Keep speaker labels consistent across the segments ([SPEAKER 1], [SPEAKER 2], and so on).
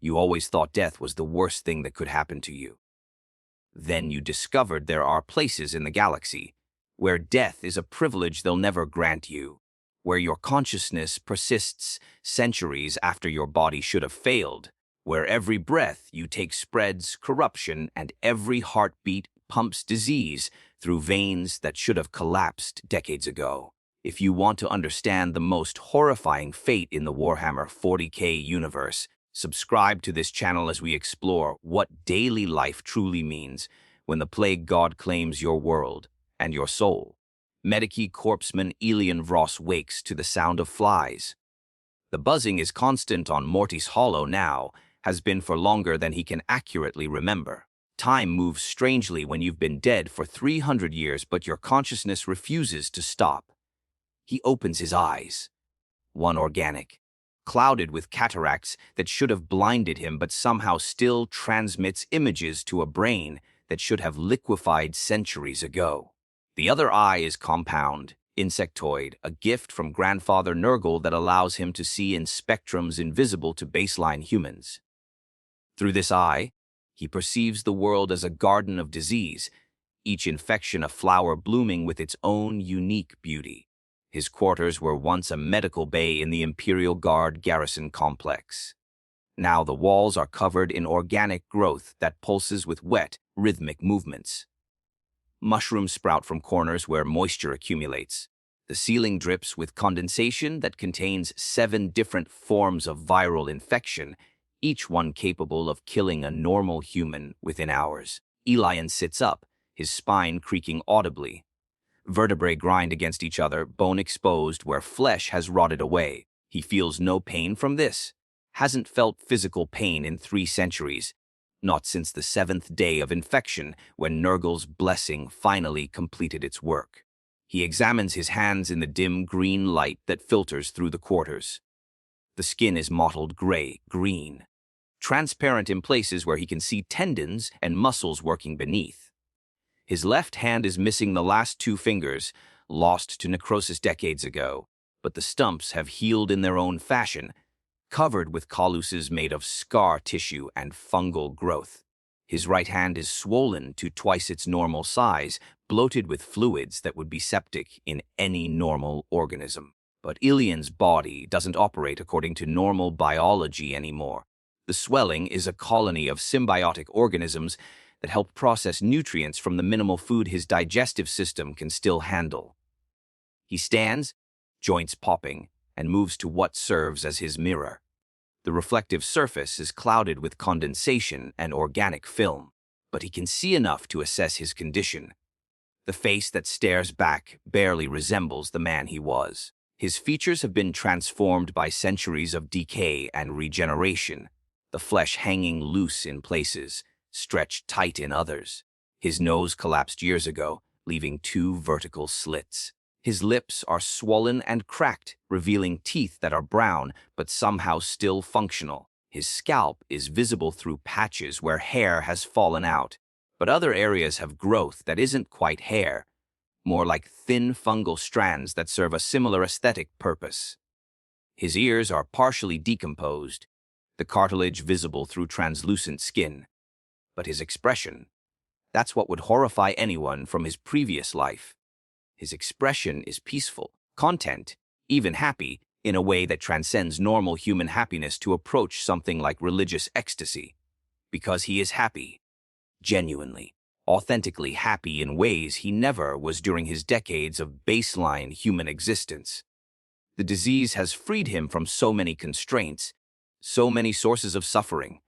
[SPEAKER 1] You always thought death was the worst thing that could happen to you. Then you discovered there are places in the galaxy where death is a privilege they'll never grant you, where your consciousness persists centuries after your body should have failed, where every breath you take spreads corruption and every heartbeat pumps disease through veins that should have collapsed decades ago. If you want to understand the most horrifying fate in the Warhammer 40K universe, subscribe to this channel as we explore what daily life truly means when the plague god claims your world and your soul. Medicae corpseman Elian Vross wakes to the sound of flies. The buzzing is constant on Mortis Hollow now, has been for longer than he can accurately remember. Time moves strangely when you've been dead for 300 years, but your consciousness refuses to stop. He opens his eyes. One organic, clouded with cataracts that should have blinded him but somehow still transmits images to a brain that should have liquefied centuries ago. The other eye is compound, insectoid, a gift from grandfather Nurgle that allows him to see in spectrums invisible to baseline humans. Through this eye, he perceives the world as a garden of disease, each infection a flower blooming with its own unique beauty. His quarters were once a medical bay in the Imperial Guard garrison complex. Now the walls are covered in organic growth that pulses with wet, rhythmic movements. Mushrooms sprout from corners where moisture accumulates. The ceiling drips with condensation that contains 7 different forms of viral infection, each one capable of killing a normal human within hours. Elian sits up, his spine creaking audibly. Vertebrae grind against each other, bone exposed where flesh has rotted away. He feels no pain from this. Hasn't felt physical pain in 3 centuries. Not since the 7th day of infection, when Nurgle's blessing finally completed its work. He examines his hands in the dim green light that filters through the quarters. The skin is mottled gray-green, transparent in places where he can see tendons and muscles working beneath. His left hand is missing the last 2 fingers, lost to necrosis decades ago, but the stumps have healed in their own fashion, covered with colluses made of scar tissue and fungal growth. His right hand is swollen to twice its normal size, bloated with fluids that would be septic in any normal organism. But Elian's body doesn't operate according to normal biology anymore. The swelling is a colony of symbiotic organisms that help process nutrients from the minimal food his digestive system can still handle. He stands, joints popping, and moves to what serves as his mirror. The reflective surface is clouded with condensation and organic film, but he can see enough to assess his condition. The face that stares back barely resembles the man he was. His features have been transformed by centuries of decay and regeneration, the flesh hanging loose in places, stretched tight in others. His nose collapsed years ago, leaving 2 vertical slits. His lips are swollen and cracked, revealing teeth that are brown but somehow still functional. His scalp is visible through patches where hair has fallen out, but other areas have growth that isn't quite hair, more like thin fungal strands that serve a similar aesthetic purpose. His ears are partially decomposed, the cartilage visible through translucent skin. But his expression, that's what would horrify anyone from his previous life. His expression is peaceful, content, even happy, in a way that transcends normal human happiness to approach something like religious ecstasy. Because he is happy, genuinely, authentically happy in ways he never was during his decades of baseline human existence. The disease has freed him from so many constraints, so many sources of suffering.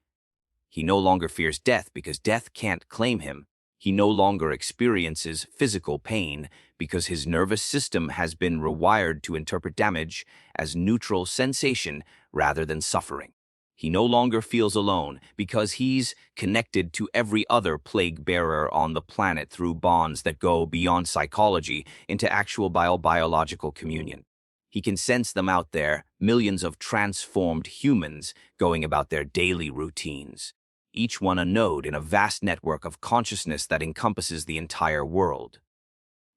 [SPEAKER 1] He no longer fears death because death can't claim him. He no longer experiences physical pain because his nervous system has been rewired to interpret damage as neutral sensation rather than suffering. He no longer feels alone because he's connected to every other plague bearer on the planet through bonds that go beyond psychology into actual biological communion. He can sense them out there, millions of transformed humans going about their daily routines, each one a node in a vast network of consciousness that encompasses the entire world.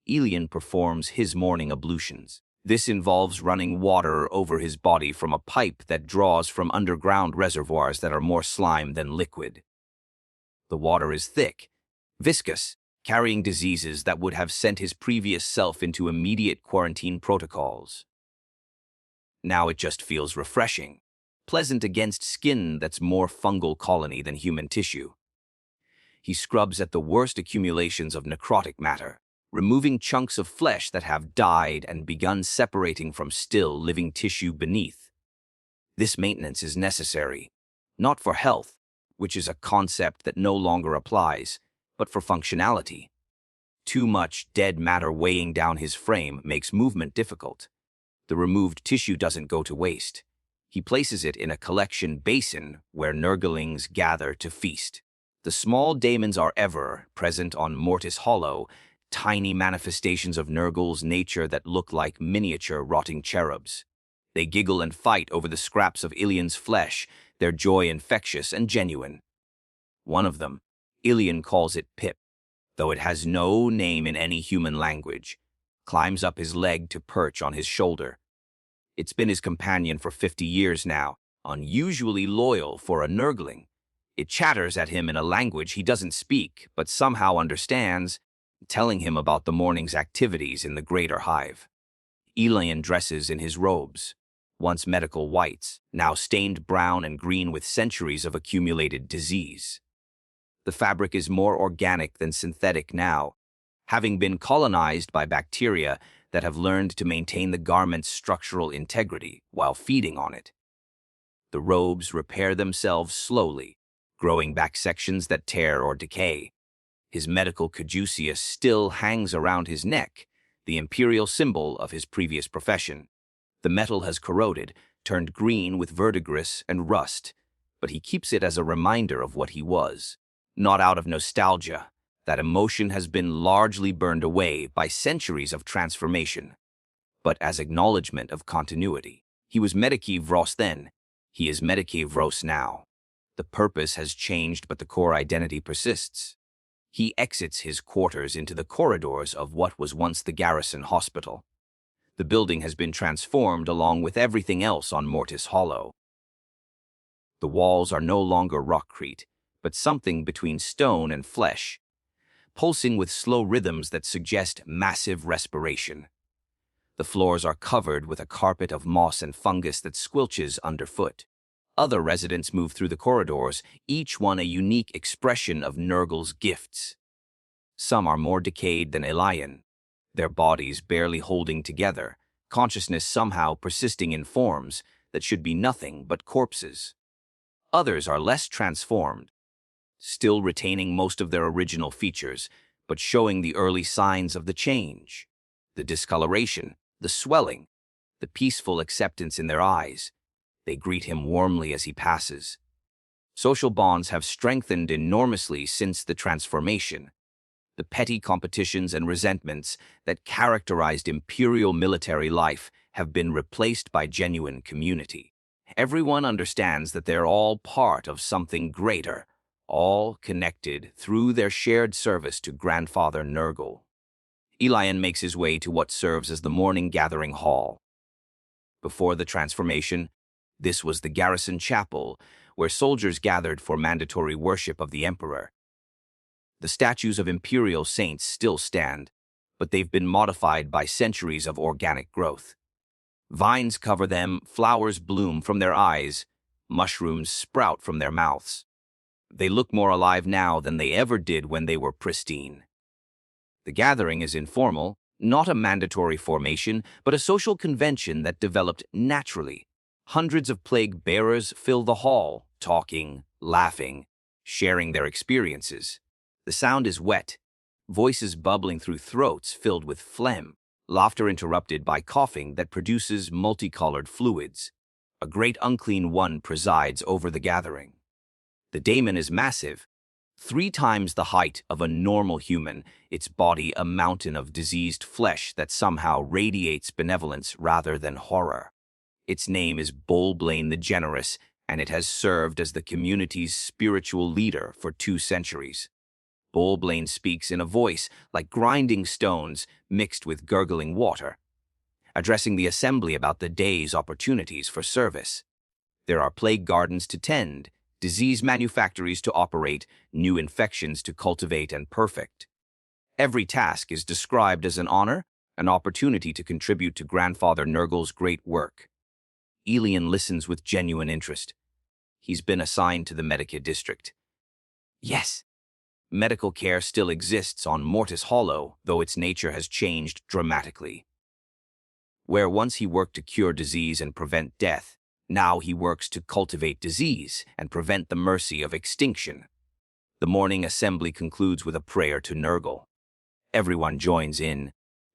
[SPEAKER 1] Elian performs his morning ablutions. This involves running water over his body from a pipe that draws from underground reservoirs that are more slime than liquid. The water is thick, viscous, carrying diseases that would have sent his previous self into immediate quarantine protocols. Now it just feels refreshing, pleasant against skin that's more fungal colony than human tissue. He scrubs at the worst accumulations of necrotic matter, removing chunks of flesh that have died and begun separating from still living tissue beneath. This maintenance is necessary, not for health, which is a concept that no longer applies, but for functionality. Too much dead matter weighing down his frame makes movement difficult. The removed tissue doesn't go to waste. He places it in a collection basin where Nurglings gather to feast. The small daemons are ever present on Mortis Hollow, tiny manifestations of Nurgle's nature that look like miniature rotting cherubs. They giggle and fight over the scraps of Elian's flesh, their joy infectious and genuine. One of them, Elian calls it Pip, though it has no name in any human language, climbs up his leg to perch on his shoulder. It's been his companion for 50 years now, unusually loyal for a Nurgling. It chatters at him in a language he doesn't speak, but somehow understands, telling him about the morning's activities in the greater hive. Elian dresses in his robes, once medical whites, now stained brown and green with centuries of accumulated disease. The fabric is more organic than synthetic now, having been colonized by bacteria that have learned to maintain the garment's structural integrity while feeding on it. The robes repair themselves slowly, growing back sections that tear or decay. His medical caduceus still hangs around his neck, the imperial symbol of his previous profession. The metal has corroded, turned green with verdigris and rust, but he keeps it as a reminder of what he was. Not out of nostalgia. That emotion has been largely burned away by centuries of transformation, but as acknowledgement of continuity. He was Medicae Vross then. He is Medicae Vross now. The purpose has changed, but the core identity persists. He exits his quarters into the corridors of what was once the garrison hospital. The building has been transformed along with everything else on Mortis Hollow. The walls are no longer rockcrete, but something between stone and flesh, pulsing with slow rhythms that suggest massive respiration. The floors are covered with a carpet of moss and fungus that squelches underfoot. Other residents move through the corridors, each one a unique expression of Nurgle's gifts. Some are more decayed than Elian, their bodies barely holding together, consciousness somehow persisting in forms that should be nothing but corpses. Others are less transformed, still retaining most of their original features, but showing the early signs of the change. The discoloration, the swelling, the peaceful acceptance in their eyes. They greet him warmly as he passes. Social bonds have strengthened enormously since the transformation. The petty competitions and resentments that characterized imperial military life have been replaced by genuine community. Everyone understands that they're all part of something greater, all connected through their shared service to Grandfather Nurgle. Elian makes his way to what serves as the morning gathering hall. Before the transformation, this was the garrison chapel, where soldiers gathered for mandatory worship of the Emperor. The statues of imperial saints still stand, but they've been modified by centuries of organic growth. Vines cover them, flowers bloom from their eyes, mushrooms sprout from their mouths. They look more alive now than they ever did when they were pristine. The gathering is informal, not a mandatory formation, but a social convention that developed naturally. Hundreds of plague bearers fill the hall, talking, laughing, sharing their experiences. The sound is wet, voices bubbling through throats filled with phlegm, laughter interrupted by coughing that produces multicolored fluids. A great unclean one presides over the gathering. The daemon is massive, 3 times the height of a normal human, its body a mountain of diseased flesh that somehow radiates benevolence rather than horror. Its name is Bolblain the Generous, and it has served as the community's spiritual leader for 2 centuries. Bolblain speaks in a voice like grinding stones mixed with gurgling water. addressing the assembly about the day's opportunities for service. There are plague gardens to tend, disease manufactories to operate, new infections to cultivate and perfect. Every task is described as an honor, an opportunity to contribute to Grandfather Nurgle's great work. Elian listens with genuine interest. He's been assigned to the Medicae district. Yes, medical care still exists on Mortis Hollow, though its nature has changed dramatically. Where once he worked to cure disease and prevent death, now he works to cultivate disease and prevent the mercy of extinction. The morning assembly concludes with a prayer to Nurgle. Everyone joins in,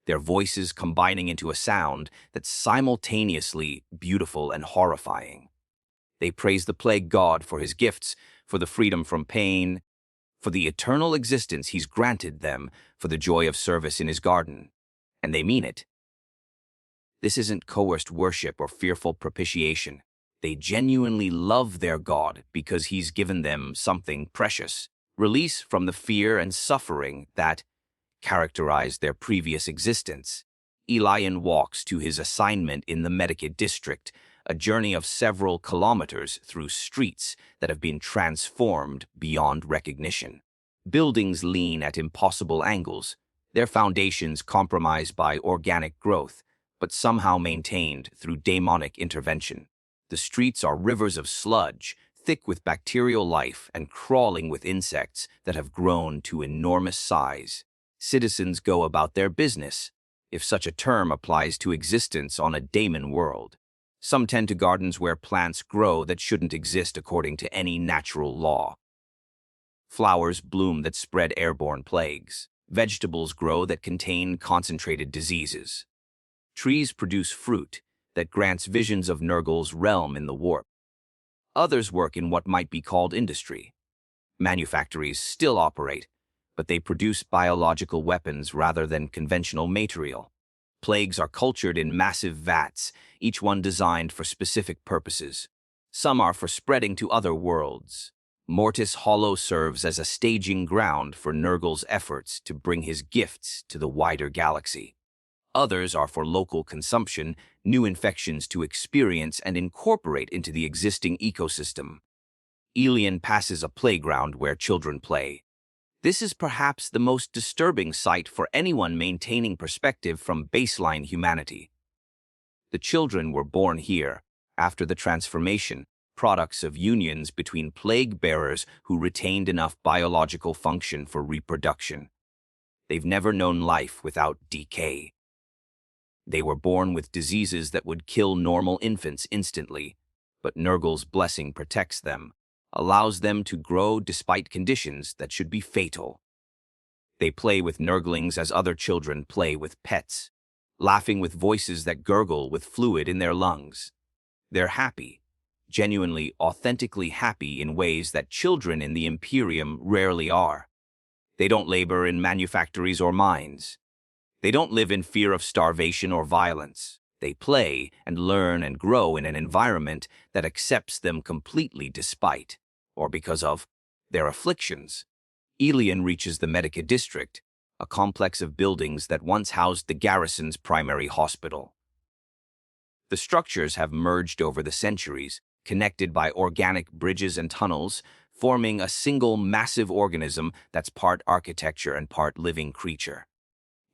[SPEAKER 1] their voices combining into a sound that's simultaneously beautiful and horrifying. They praise the plague god for his gifts, for the freedom from pain, for the eternal existence he's granted them, for the joy of service in his garden. And they mean it. This isn't coerced worship or fearful propitiation. They genuinely love their god because he's given them something precious, release from the fear and suffering that characterized their previous existence. Elian walks to his assignment in the Medicae district, a journey of several kilometers through streets that have been transformed beyond recognition. Buildings lean at impossible angles, their foundations compromised by organic growth, but somehow maintained through demonic intervention. The streets are rivers of sludge, thick with bacterial life and crawling with insects that have grown to enormous size. Citizens go about their business, if such a term applies to existence on a daemon world. Some tend to gardens where plants grow that shouldn't exist according to any natural law. Flowers bloom that spread airborne plagues. Vegetables grow that contain concentrated diseases. Trees produce fruit that grants visions of Nurgle's realm in the warp. Others work in what might be called industry. Manufactories still operate, but they produce biological weapons rather than conventional material. Plagues are cultured in massive vats, each one designed for specific purposes. Some are for spreading to other worlds. Mortis Hollow serves as a staging ground for Nurgle's efforts to bring his gifts to the wider galaxy. Others are for local consumption, new infections to experience and incorporate into the existing ecosystem. Elian passes a playground where children play. This is perhaps the most disturbing sight for anyone maintaining perspective from baseline humanity. The children were born here, after the transformation, products of unions between plague bearers who retained enough biological function for reproduction. They've never known life without decay. They were born with diseases that would kill normal infants instantly, but Nurgle's blessing protects them, allows them to grow despite conditions that should be fatal. They play with Nurglings as other children play with pets, laughing with voices that gurgle with fluid in their lungs. They're happy, genuinely, authentically happy in ways that children in the Imperium rarely are. They don't labor in manufactories or mines. They don't live in fear of starvation or violence. They play and learn and grow in an environment that accepts them completely despite, or because of, their afflictions. Elian reaches the Medicae district, a complex of buildings that once housed the garrison's primary hospital. The structures have merged over the centuries, connected by organic bridges and tunnels, forming a single massive organism that's part architecture and part living creature.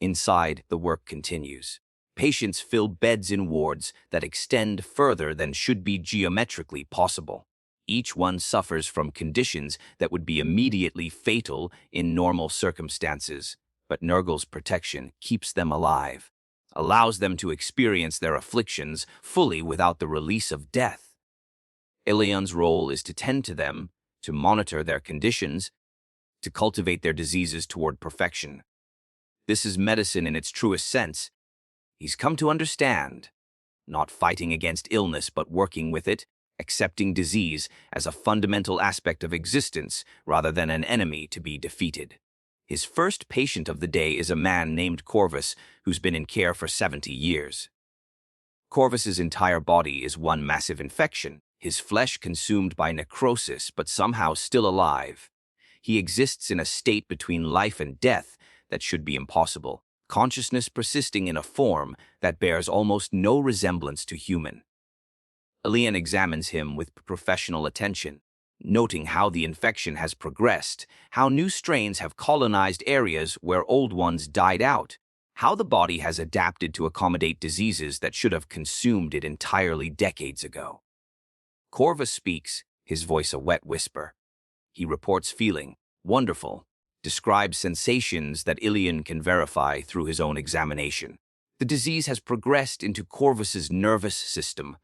[SPEAKER 1] Inside, the work continues. Patients fill beds in wards that extend further than should be geometrically possible. Each one suffers from conditions that would be immediately fatal in normal circumstances, but Nurgle's protection keeps them alive, allows them to experience their afflictions fully without the release of death. Elian's role is to tend to them, to monitor their conditions, to cultivate their diseases toward perfection. This is medicine in its truest sense. He's come to understand, not fighting against illness but working with it, accepting disease as a fundamental aspect of existence rather than an enemy to be defeated. His first patient of the day is a man named Corvus, who's been in care for 70 years. Corvus's entire body is one massive infection, his flesh consumed by necrosis but somehow still alive. He exists in a state between life and death that should be impossible, consciousness persisting in a form that bears almost no resemblance to human. Elian examines him with professional attention, noting how the infection has progressed, how new strains have colonized areas where old ones died out, how the body has adapted to accommodate diseases that should have consumed it entirely decades ago. Corvus speaks, his voice a wet whisper. He reports feeling wonderful, describes sensations that Elian can verify through his own examination. The disease has progressed into Corvus's nervous system,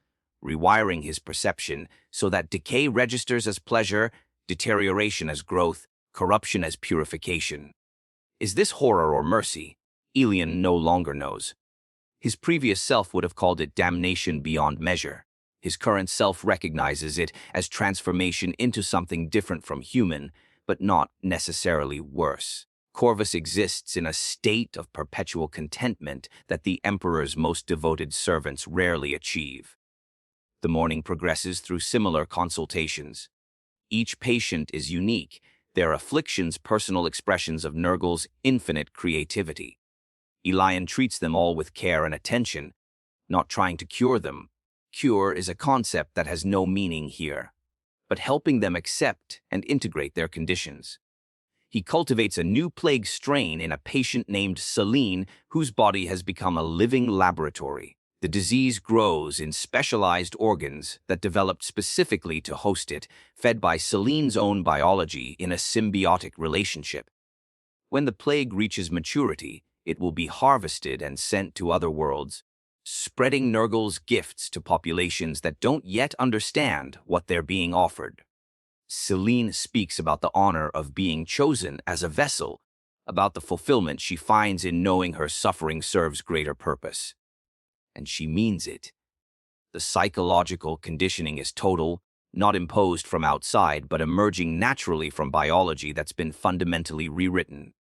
[SPEAKER 1] rewiring his perception so that decay registers as pleasure, deterioration as growth, corruption as purification. Is this horror or mercy? Elian no longer knows. His previous self would have called it damnation beyond measure. His current self recognizes it as transformation into something different from human, but not necessarily worse. Corvus exists in a state of perpetual contentment that the Emperor's most devoted servants rarely achieve. The morning progresses through similar consultations. Each patient is unique, their afflictions personal expressions of Nurgle's infinite creativity. Elian treats them all with care and attention, not trying to cure them. Cure is a concept that has no meaning here, but helping them accept and integrate their conditions. He cultivates a new plague strain in a patient named Celine, whose body has become a living laboratory. The disease grows in specialized organs that developed specifically to host it, fed by Celine's own biology in a symbiotic relationship. When the plague reaches maturity, it will be harvested and sent to other worlds, spreading Nurgle's gifts to populations that don't yet understand what they're being offered. Celine speaks about the honor of being chosen as a vessel, about the fulfillment she finds in knowing her suffering serves greater purpose. And she means it. The psychological conditioning is total, not imposed from outside, but emerging naturally from biology that's been fundamentally rewritten.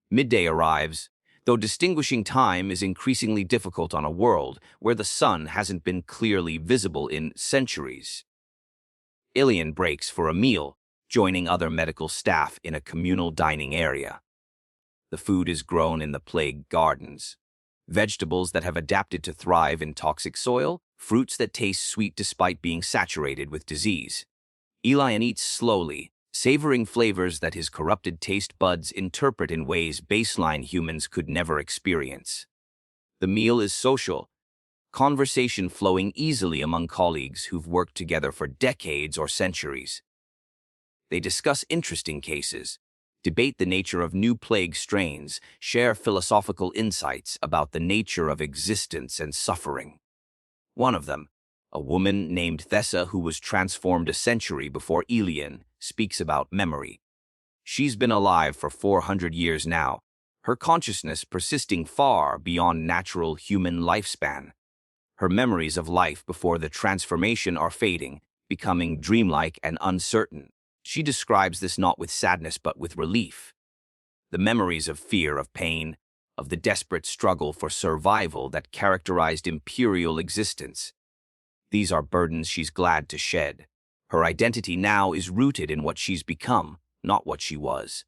[SPEAKER 1] Midday arrives, though distinguishing time is increasingly difficult on a world where the sun hasn't been clearly visible in centuries. Elian breaks for a meal, joining other medical staff in a communal dining area. The food is grown in the plague gardens. Vegetables that have adapted to thrive in toxic soil, fruits that taste sweet despite being saturated with disease. Elian eats slowly, savoring flavors that his corrupted taste buds interpret in ways baseline humans could never experience. The meal is social, conversation flowing easily among colleagues who've worked together for decades or centuries. They discuss interesting cases, debate the nature of new plague strains, share philosophical insights about the nature of existence and suffering. One of them, a woman named Thessa who was transformed a century before Elian, speaks about memory. She's been alive for 400 years now, her consciousness persisting far beyond natural human lifespan. Her memories of life before the transformation are fading, becoming dreamlike and uncertain. She describes this not with sadness but with relief. The memories of fear, of pain, of the desperate struggle for survival that characterized imperial existence. These are burdens she's glad to shed. Her identity now is rooted in what she's become, not what she was.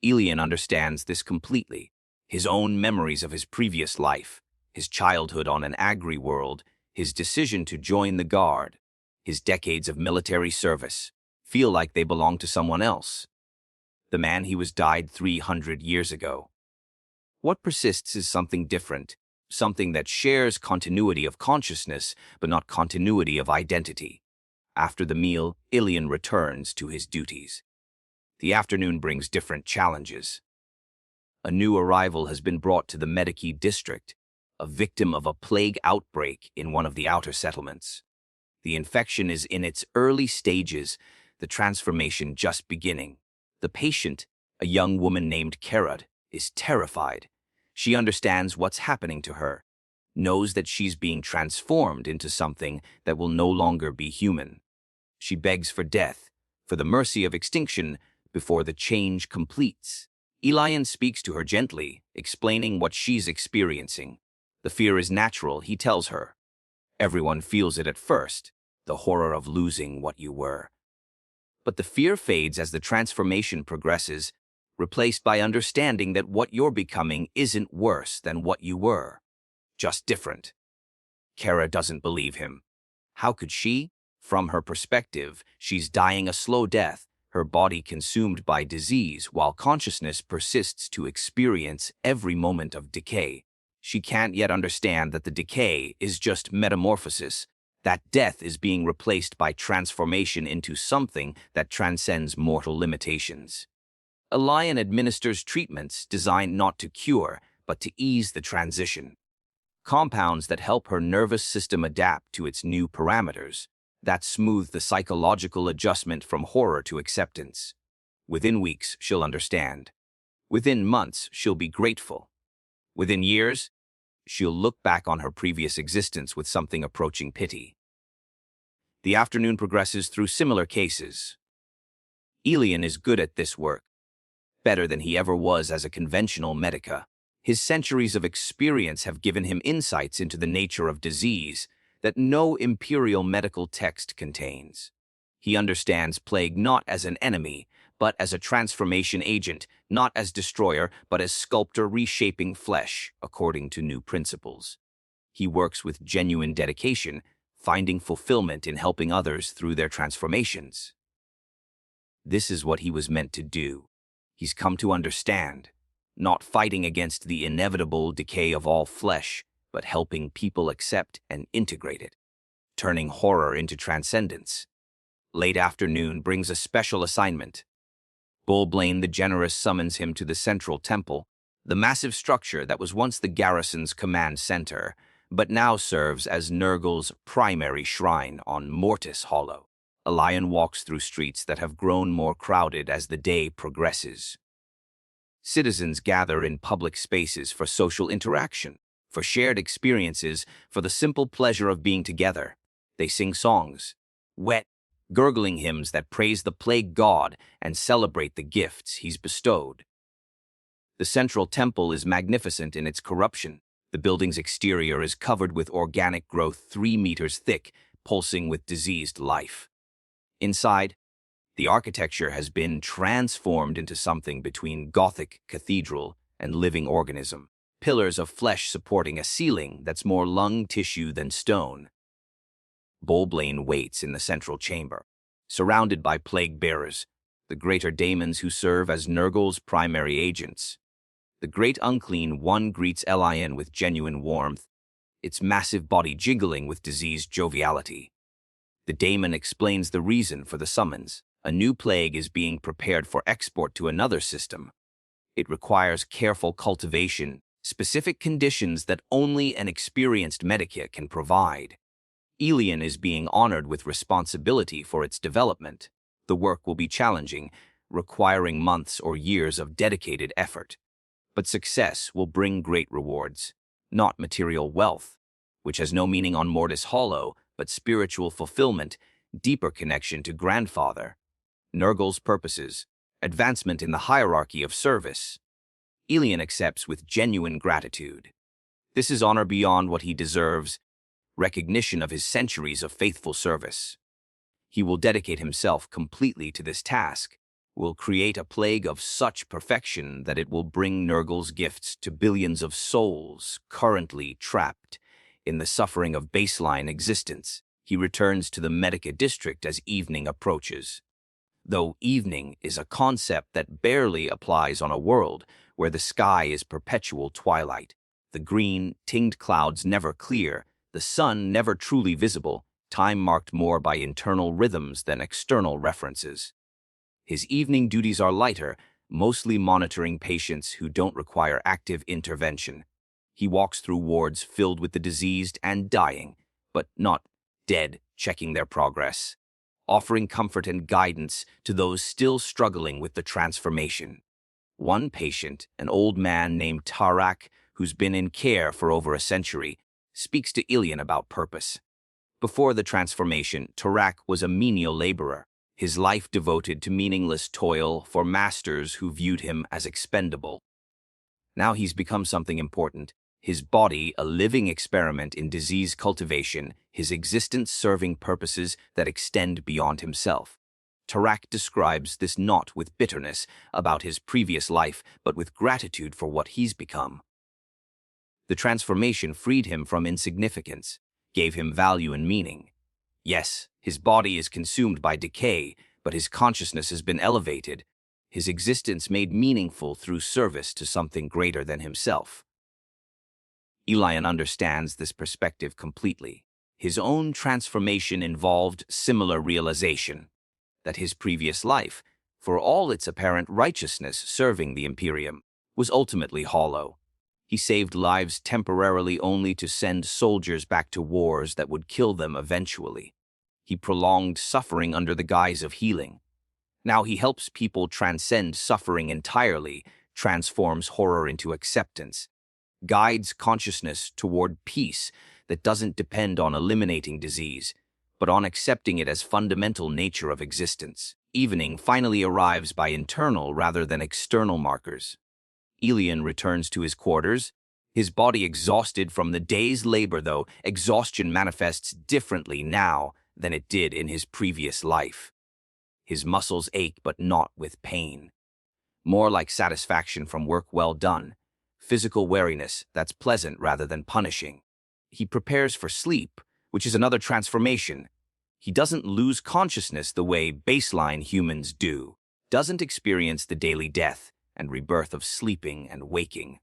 [SPEAKER 1] Elian understands this completely. His own memories of his previous life, his childhood on an agri-world, his decision to join the Guard, his decades of military service, feel like they belong to someone else. The man he was died 300 years ago. What persists is something different, something that shares continuity of consciousness, but not continuity of identity. After the meal, Elian returns to his duties. The afternoon brings different challenges. A new arrival has been brought to the Medicae district, a victim of a plague outbreak in one of the outer settlements. The infection is in its early stages, the transformation just beginning. The patient, a young woman named Kerad, is terrified. She understands what's happening to her, knows that she's being transformed into something that will no longer be human. She begs for death, for the mercy of extinction, before the change completes. Elian speaks to her gently, explaining what she's experiencing. The fear is natural, he tells her. Everyone feels it at first, the horror of losing what you were. But the fear fades as the transformation progresses, replaced by understanding that what you're becoming isn't worse than what you were, just different. Kara doesn't believe him. How could she? From her perspective, she's dying a slow death, her body consumed by disease while consciousness persists to experience every moment of decay. She can't yet understand that the decay is just metamorphosis, that death is being replaced by transformation into something that transcends mortal limitations. Elian administers treatments designed not to cure, but to ease the transition. Compounds that help her nervous system adapt to its new parameters, that smooth the psychological adjustment from horror to acceptance. Within weeks, she'll understand. Within months, she'll be grateful. Within years, she'll look back on her previous existence with something approaching pity. The afternoon progresses through similar cases. Elian is good at this work, better than he ever was as a conventional medica. His centuries of experience have given him insights into the nature of disease that no imperial medical text contains. He understands plague not as an enemy, but as a transformation agent, not as destroyer, but as sculptor reshaping flesh according to new principles. He works with genuine dedication, finding fulfillment in helping others through their transformations. This is what he was meant to do. He's come to understand, not fighting against the inevitable decay of all flesh, but helping people accept and integrate it, turning horror into transcendence. Late afternoon brings a special assignment. Bulblane the Generous summons him to the central temple, the massive structure that was once the garrison's command center, but now serves as Nurgle's primary shrine on Mortis Hollow. Elian walks through streets that have grown more crowded as the day progresses. Citizens gather in public spaces for social interaction, for shared experiences, for the simple pleasure of being together. They sing songs, wet, gurgling hymns that praise the plague god and celebrate the gifts he's bestowed. The central temple is magnificent in its corruption. The building's exterior is covered with organic growth 3 meters thick, pulsing with diseased life. Inside, the architecture has been transformed into something between Gothic cathedral and living organism, pillars of flesh supporting a ceiling that's more lung tissue than stone. Bulblane waits in the central chamber, surrounded by plague-bearers, the greater daemons who serve as Nurgle's primary agents. The great unclean one greets Elian with genuine warmth, its massive body jiggling with diseased joviality. The daemon explains the reason for the summons. A new plague is being prepared for export to another system. It requires careful cultivation, specific conditions that only an experienced Medicae can provide. Elian is being honored with responsibility for its development. The work will be challenging, requiring months or years of dedicated effort. But success will bring great rewards, not material wealth, which has no meaning on Mortis Hollow, but spiritual fulfillment, deeper connection to Grandfather. Nurgle's purposes, advancement in the hierarchy of service. Elian accepts with genuine gratitude. This is honor beyond what he deserves, recognition of his centuries of faithful service. He will dedicate himself completely to this task, will create a plague of such perfection that it will bring Nurgle's gifts to billions of souls currently trapped in the suffering of baseline existence. He returns to the Medicae district as evening approaches. Though evening is a concept that barely applies on a world where the sky is perpetual twilight, the green, tinged clouds never clear, the sun never truly visible, time marked more by internal rhythms than external references. His evening duties are lighter, mostly monitoring patients who don't require active intervention. He walks through wards filled with the diseased and dying, but not dead, checking their progress, offering comfort and guidance to those still struggling with the transformation. One patient, an old man named Tarak, who's been in care for over a century, speaks to Elian about purpose. Before the transformation, Tarak was a menial laborer, his life devoted to meaningless toil for masters who viewed him as expendable. Now he's become something important, his body a living experiment in disease cultivation, his existence serving purposes that extend beyond himself. Tarak describes this not with bitterness about his previous life, but with gratitude for what he's become. The transformation freed him from insignificance, gave him value and meaning. Yes, his body is consumed by decay, but his consciousness has been elevated, his existence made meaningful through service to something greater than himself. Elian understands this perspective completely. His own transformation involved similar realization, that his previous life, for all its apparent righteousness serving the Imperium, was ultimately hollow. He saved lives temporarily only to send soldiers back to wars that would kill them eventually. He prolonged suffering under the guise of healing. Now he helps people transcend suffering entirely, transforms horror into acceptance, guides consciousness toward peace that doesn't depend on eliminating disease, but on accepting it as fundamental nature of existence. Evening finally arrives by internal rather than external markers. Elian returns to his quarters, his body exhausted from the day's labor, though exhaustion manifests differently now than it did in his previous life. His muscles ache, but not with pain. More like satisfaction from work well done, physical weariness that's pleasant rather than punishing. He prepares for sleep, which is another transformation. He doesn't lose consciousness the way baseline humans do, doesn't experience the daily death and rebirth of sleeping and waking.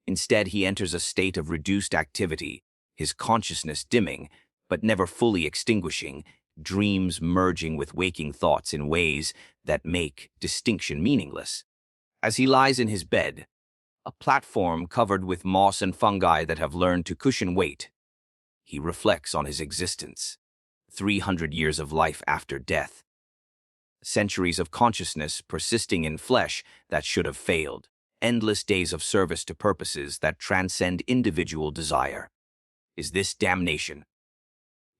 [SPEAKER 1] Instead, he enters a state of reduced activity, his consciousness dimming, but never fully extinguishing, dreams merging with waking thoughts in ways that make distinction meaningless. As he lies in his bed, a platform covered with moss and fungi that have learned to cushion weight, he reflects on his existence. 300 years of life after death. Centuries of consciousness persisting in flesh that should have failed. Endless days of service to purposes that transcend individual desire. Is this damnation?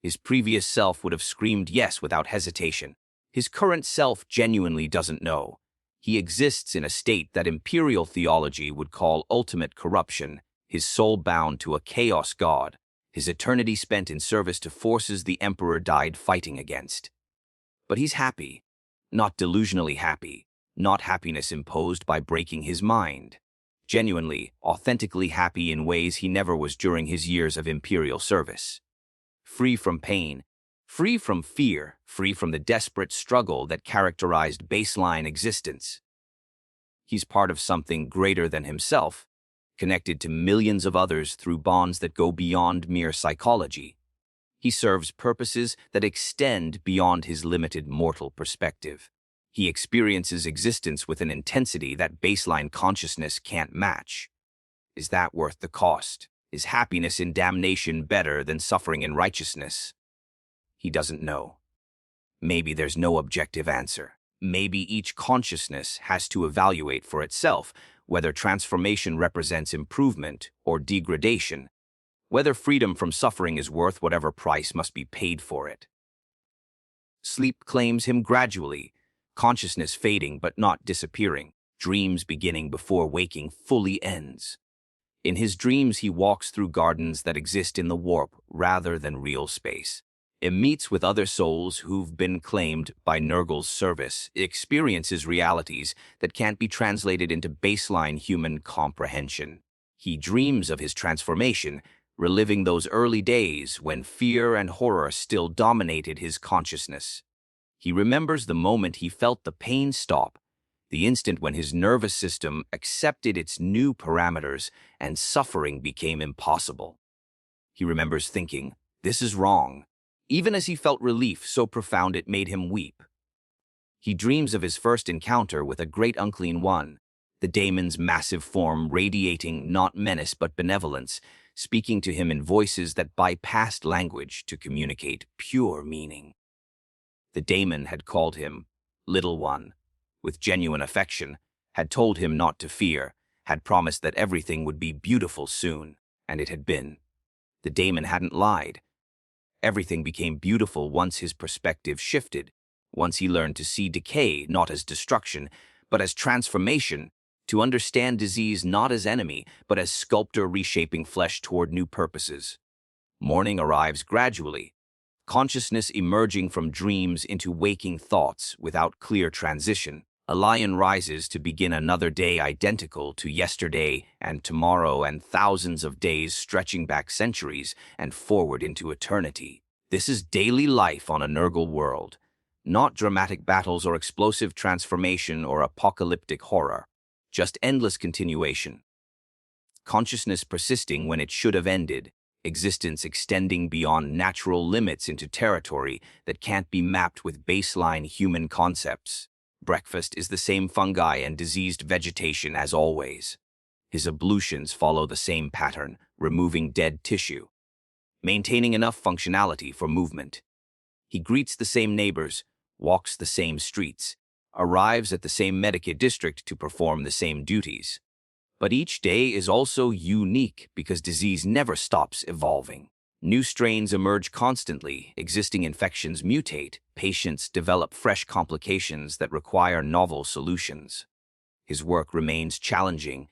[SPEAKER 1] His previous self would have screamed yes without hesitation. His current self genuinely doesn't know. He exists in a state that imperial theology would call ultimate corruption, his soul bound to a chaos god, his eternity spent in service to forces the emperor died fighting against. But he's happy, not delusionally happy, not happiness imposed by breaking his mind. Genuinely, authentically happy in ways he never was during his years of imperial service. Free from pain, free from fear, free from the desperate struggle that characterized baseline existence. He's part of something greater than himself, connected to millions of others through bonds that go beyond mere psychology. He serves purposes that extend beyond his limited mortal perspective. He experiences existence with an intensity that baseline consciousness can't match. Is that worth the cost? Is happiness in damnation better than suffering in righteousness? He doesn't know. Maybe there's no objective answer. Maybe each consciousness has to evaluate for itself whether transformation represents improvement or degradation, whether freedom from suffering is worth whatever price must be paid for it. Sleep claims him gradually, consciousness fading but not disappearing, dreams beginning before waking fully ends. In his dreams, he walks through gardens that exist in the warp rather than real space. It meets with other souls who've been claimed by Nurgle's service, experiences realities that can't be translated into baseline human comprehension. He dreams of his transformation, reliving those early days when fear and horror still dominated his consciousness. He remembers the moment he felt the pain stop, the instant when his nervous system accepted its new parameters and suffering became impossible. He remembers thinking, "This is wrong," even as he felt relief so profound it made him weep. He dreams of his first encounter with a great unclean one, the daemon's massive form radiating not menace but benevolence, speaking to him in voices that bypassed language to communicate pure meaning. The daemon had called him Little One, with genuine affection, had told him not to fear, had promised that everything would be beautiful soon, and it had been. The daemon hadn't lied. Everything became beautiful once his perspective shifted, once he learned to see decay not as destruction, but as transformation, to understand disease not as enemy, but as sculptor reshaping flesh toward new purposes. Morning arrives gradually. consciousness emerging from dreams into waking thoughts without clear transition. Elian rises to begin another day identical to yesterday and tomorrow and thousands of days stretching back centuries and forward into eternity. This is daily life on a Nurgle world, not dramatic battles or explosive transformation or apocalyptic horror, just endless continuation. Consciousness persisting when it should have ended, existence extending beyond natural limits into territory that can't be mapped with baseline human concepts. Breakfast is the same fungi and diseased vegetation as always. His ablutions follow the same pattern, removing dead tissue, maintaining enough functionality for movement. He greets the same neighbors, walks the same streets, arrives at the same Medicae district to perform the same duties. But each day is also unique because disease never stops evolving. New strains emerge constantly, existing infections mutate, patients develop fresh complications that require novel solutions. His work remains challenging,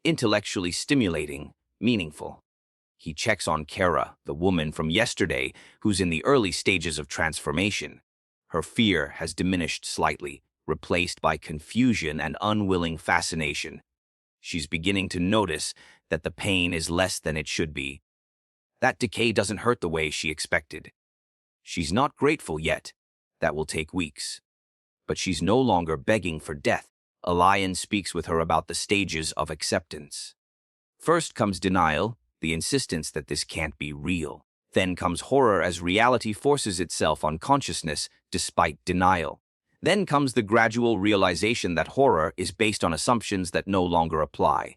[SPEAKER 1] intellectually stimulating, meaningful. He checks on Kara, the woman from yesterday who's in the early stages of transformation. Her fear has diminished slightly, replaced by confusion and unwilling fascination. She's beginning to notice that the pain is less than it should be. That decay doesn't hurt the way she expected. She's not grateful yet. That will take weeks. But she's no longer begging for death. Elian speaks with her about the stages of acceptance. First comes denial, the insistence that this can't be real. Then comes horror as reality forces itself on consciousness despite denial. Then comes the gradual realization that horror is based on assumptions that no longer apply.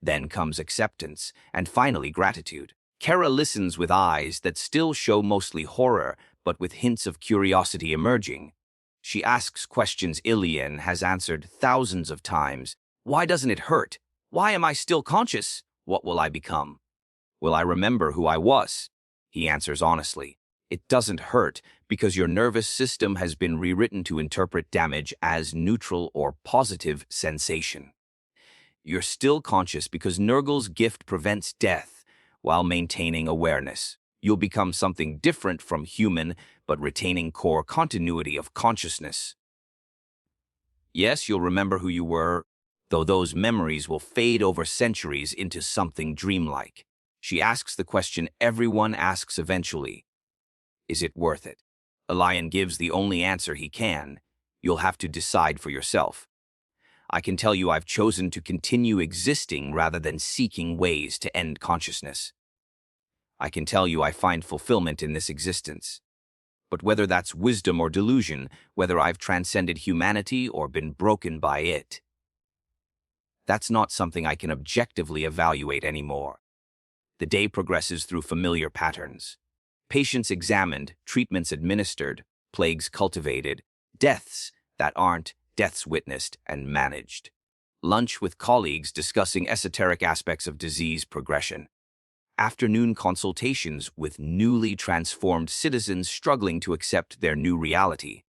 [SPEAKER 1] Then comes acceptance, and finally gratitude. Kara listens with eyes that still show mostly horror, but with hints of curiosity emerging. She asks questions Elian has answered thousands of times. Why doesn't it hurt? Why am I still conscious? What will I become? Will I remember who I was? He answers honestly. It doesn't hurt because your nervous system has been rewritten to interpret damage as neutral or positive sensation. You're still conscious because Nurgle's gift prevents death while maintaining awareness. You'll become something different from human, but retaining core continuity of consciousness. Yes, you'll remember who you were, though those memories will fade over centuries into something dreamlike. She asks the question everyone asks eventually. Is it worth it? Elian gives the only answer he can. You'll have to decide for yourself. I can tell you I've chosen to continue existing rather than seeking ways to end consciousness. I can tell you I find fulfillment in this existence. But whether that's wisdom or delusion, whether I've transcended humanity or been broken by it, that's not something I can objectively evaluate anymore. The day progresses through familiar patterns. Patients examined, treatments administered, plagues cultivated, deaths that aren't, deaths witnessed and managed. Lunch with colleagues discussing esoteric aspects of disease progression. Afternoon consultations with newly transformed citizens struggling to accept their new reality.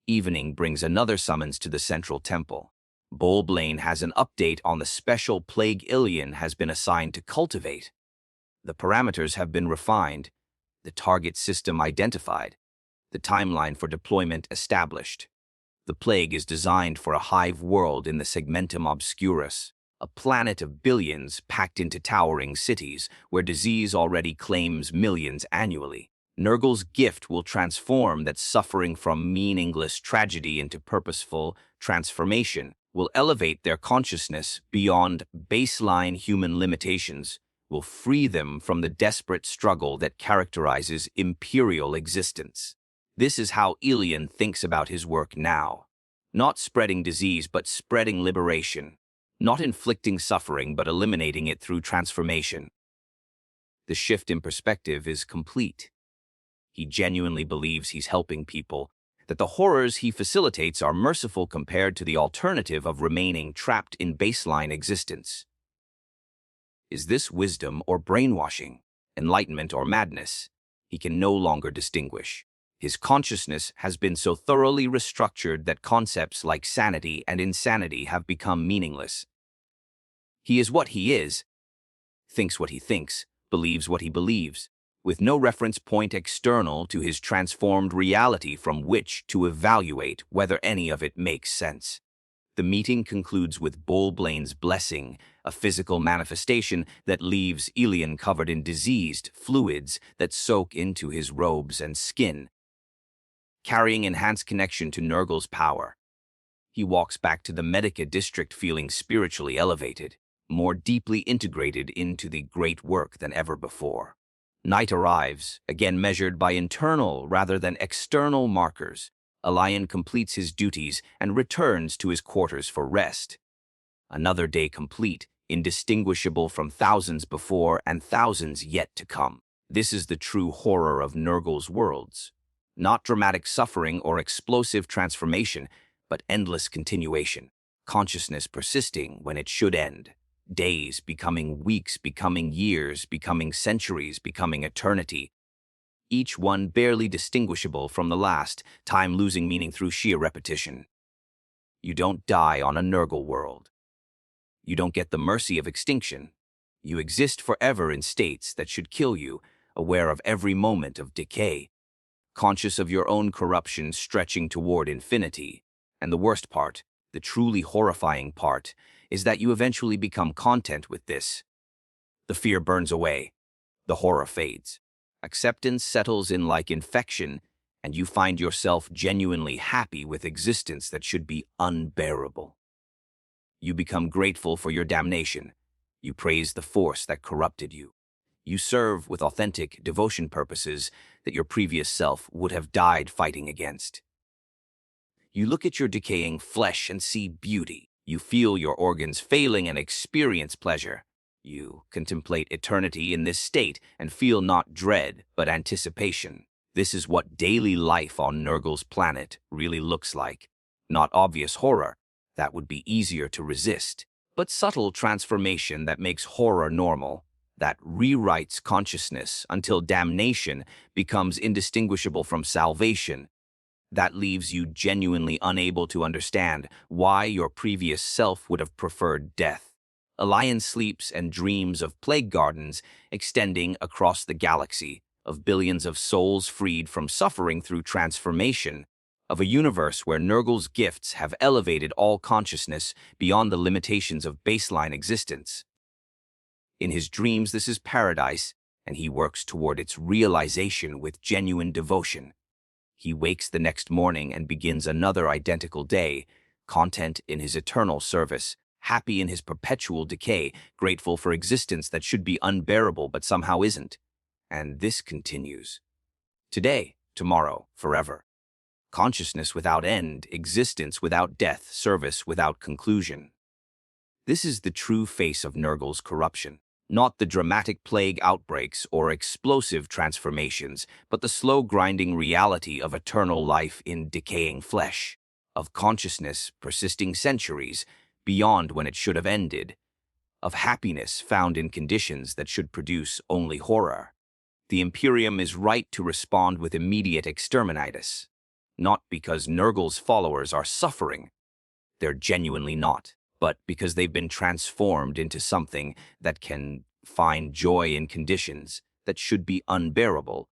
[SPEAKER 1] Evening brings another summons to the central temple. Bolblain has an update on the special plague Elian has been assigned to cultivate. The parameters have been refined, the target system identified, the timeline for deployment established. The plague is designed for a hive world in the Segmentum Obscurus, a planet of billions packed into towering cities where disease already claims millions annually. Nurgle's gift will transform that suffering from meaningless tragedy into purposeful transformation, will elevate their consciousness beyond baseline human limitations, will free them from the desperate struggle that characterizes imperial existence. This is how Elian thinks about his work now. Not spreading disease, but spreading liberation. Not inflicting suffering, but eliminating it through transformation. The shift in perspective is complete. He genuinely believes he's helping people, that the horrors he facilitates are merciful compared to the alternative of remaining trapped in baseline existence. Is this wisdom or brainwashing, enlightenment or madness? He can no longer distinguish. His consciousness has been so thoroughly restructured that concepts like sanity and insanity have become meaningless. He is what he is, thinks what he thinks, believes what he believes, with no reference point external to his transformed reality from which to evaluate whether any of it makes sense. The meeting concludes with Bolblain's blessing, a physical manifestation that leaves Elian covered in diseased fluids that soak into his robes and skin, carrying enhanced connection to Nurgle's power. He walks back to the Medicae district feeling spiritually elevated, more deeply integrated into the great work than ever before. Night arrives, again measured by internal rather than external markers. Elian completes his duties and returns to his quarters for rest. Another day complete, indistinguishable from thousands before and thousands yet to come. This is the true horror of Nurgle's worlds. Not dramatic suffering or explosive transformation, but endless continuation. Consciousness persisting when it should end. Days becoming weeks, becoming years, becoming centuries, becoming eternity. Each one barely distinguishable from the last, time losing meaning through sheer repetition. You don't die on a Nurgle world. You don't get the mercy of extinction. You exist forever in states that should kill you, aware of every moment of decay, conscious of your own corruption stretching toward infinity. And the worst part, the truly horrifying part, is that you eventually become content with this. The fear burns away. The horror fades. Acceptance settles in like infection, and you find yourself genuinely happy with existence that should be unbearable. You become grateful for your damnation. You praise the force that corrupted you. You serve with authentic devotion purposes that your previous self would have died fighting against. You look at your decaying flesh and see beauty. You feel your organs failing and experience pleasure. You contemplate eternity in this state and feel not dread, but anticipation. This is what daily life on Nurgle's planet really looks like. Not obvious horror, that would be easier to resist, but subtle transformation that makes horror normal, that rewrites consciousness until damnation becomes indistinguishable from salvation. That leaves you genuinely unable to understand why your previous self would have preferred death. Elian sleeps and dreams of plague gardens extending across the galaxy, of billions of souls freed from suffering through transformation, of a universe where Nurgle's gifts have elevated all consciousness beyond the limitations of baseline existence. In his dreams, this is paradise, and he works toward its realization with genuine devotion. He wakes the next morning and begins another identical day, content in his eternal service, happy in his perpetual decay, grateful for existence that should be unbearable but somehow isn't. And this continues. Today, tomorrow, forever. Consciousness without end, existence without death, service without conclusion. This is the true face of Nurgle's corruption. Not the dramatic plague outbreaks or explosive transformations, but the slow grinding reality of eternal life in decaying flesh, of consciousness persisting centuries beyond when it should have ended, of happiness found in conditions that should produce only horror. The Imperium is right to respond with immediate Exterminatus, not because Nurgle's followers are suffering. They're genuinely not. But because they've been transformed into something that can find joy in conditions that should be unbearable,